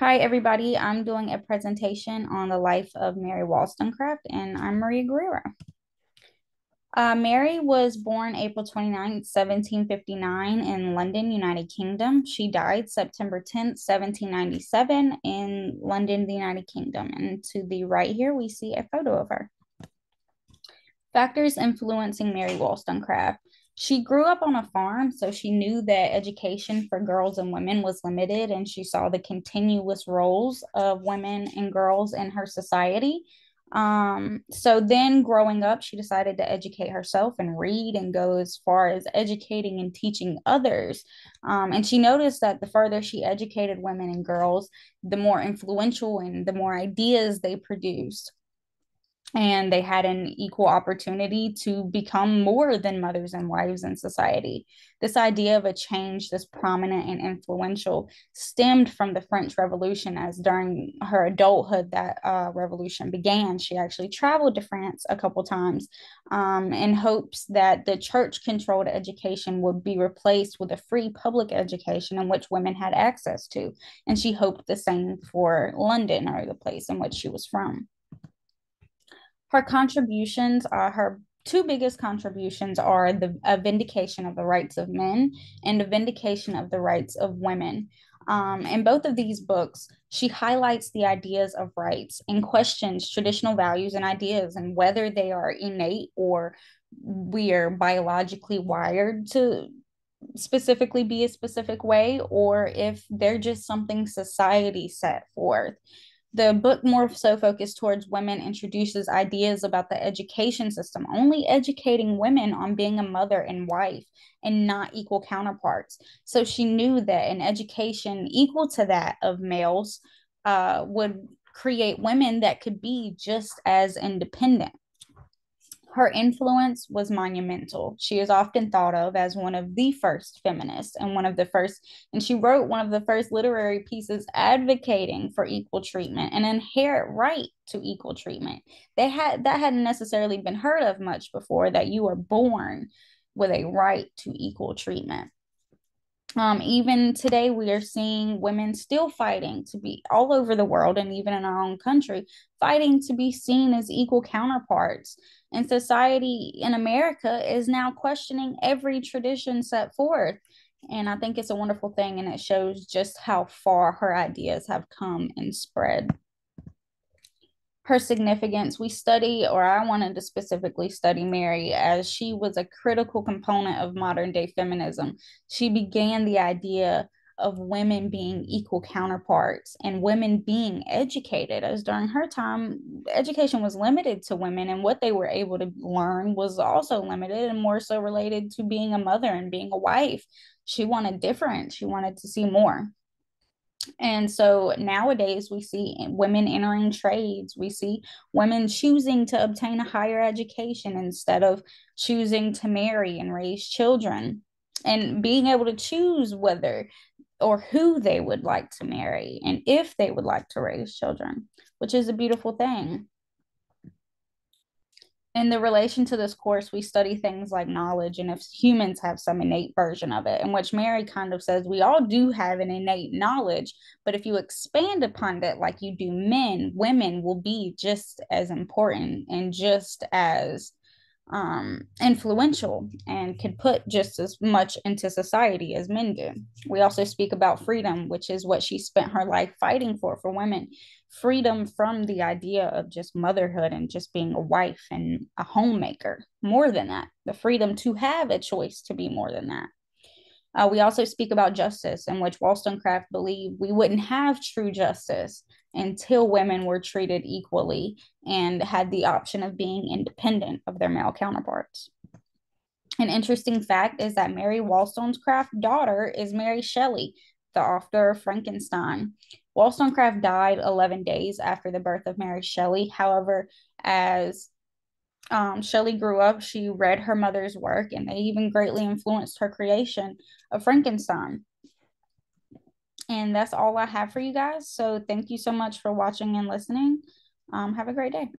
Hi, everybody. I'm doing a presentation on the life of Mary Wollstonecraft, and I'm Maria Guerrero. Mary was born April 29th, 1759, in London, United Kingdom. She died September 10th, 1797, in London, the United Kingdom. And to the right here, we see a photo of her. Factors influencing Mary Wollstonecraft. She grew up on a farm, so she knew that education for girls and women was limited, and she saw the continuous roles of women and girls in her society. So then growing up, she decided to educate herself and read and go as far as educating and teaching others. And she noticed that the further she educated women and girls, the more influential and the more ideas they produced, and they had an equal opportunity to become more than mothers and wives in society. This idea of a change, this prominent and influential, stemmed from the French Revolution, as during her adulthood that revolution began. She actually traveled to France a couple times in hopes that the church controlled education would be replaced with a free public education in which women had access to. And she hoped the same for London, or the place in which she was from. Her contributions are her two biggest contributions are the a vindication of the rights of men and a vindication of the rights of women. In both of these books, she highlights the ideas of rights and questions traditional values and ideas, and whether they are innate or we are biologically wired to specifically be a specific way, or if they're just something society set forth. The book, more so focused towards women, introduces ideas about the education system, only educating women on being a mother and wife and not equal counterparts. So she knew that an education equal to that of males would create women that could be just as independent. Her influence was monumental. She is often thought of as one of the first feminists and one of the first, and she wrote one of the first literary pieces advocating for equal treatment, an inherent right to equal treatment. That hadn't necessarily been heard of much before, that you were born with a right to equal treatment. Even today, we are seeing women still fighting to be all over the world, and even in our own country, fighting to be seen as equal counterparts. And society in America is now questioning every tradition set forth. And I think it's a wonderful thing, and it shows just how far her ideas have come and spread. Her significance, we study, or I wanted to specifically study Mary, as she was a critical component of modern day feminism. She began the idea of women being equal counterparts and women being educated, as during her time education was limited to women, and what they were able to learn was also limited and more so related to being a mother and being a wife. She wanted different, she wanted to see more. And so nowadays we see women entering trades. We see women choosing to obtain a higher education instead of choosing to marry and raise children, and being able to choose whether or who they would like to marry and if they would like to raise children, which is a beautiful thing. In the relation to this course, we study things like knowledge and if humans have some innate version of it, in which Mary kind of says we all do have an innate knowledge, but if you expand upon it like you do men, women will be just as important and just as influential and could put just as much into society as men do. We also speak about freedom, which is what she spent her life fighting for women. Freedom from the idea of just motherhood and just being a wife and a homemaker. More than that, the freedom to have a choice to be more than that. We also speak about justice, in which Wollstonecraft believed we wouldn't have true justice until women were treated equally and had the option of being independent of their male counterparts. An interesting fact is that Mary Wollstonecraft's daughter is Mary Shelley, the author of Frankenstein. Wollstonecraft died 11 days after the birth of Mary Shelley. However, as Shelley grew up, she read her mother's work, and they even greatly influenced her creation of Frankenstein. And that's all I have for you guys. So thank you so much for watching and listening. Have a great day.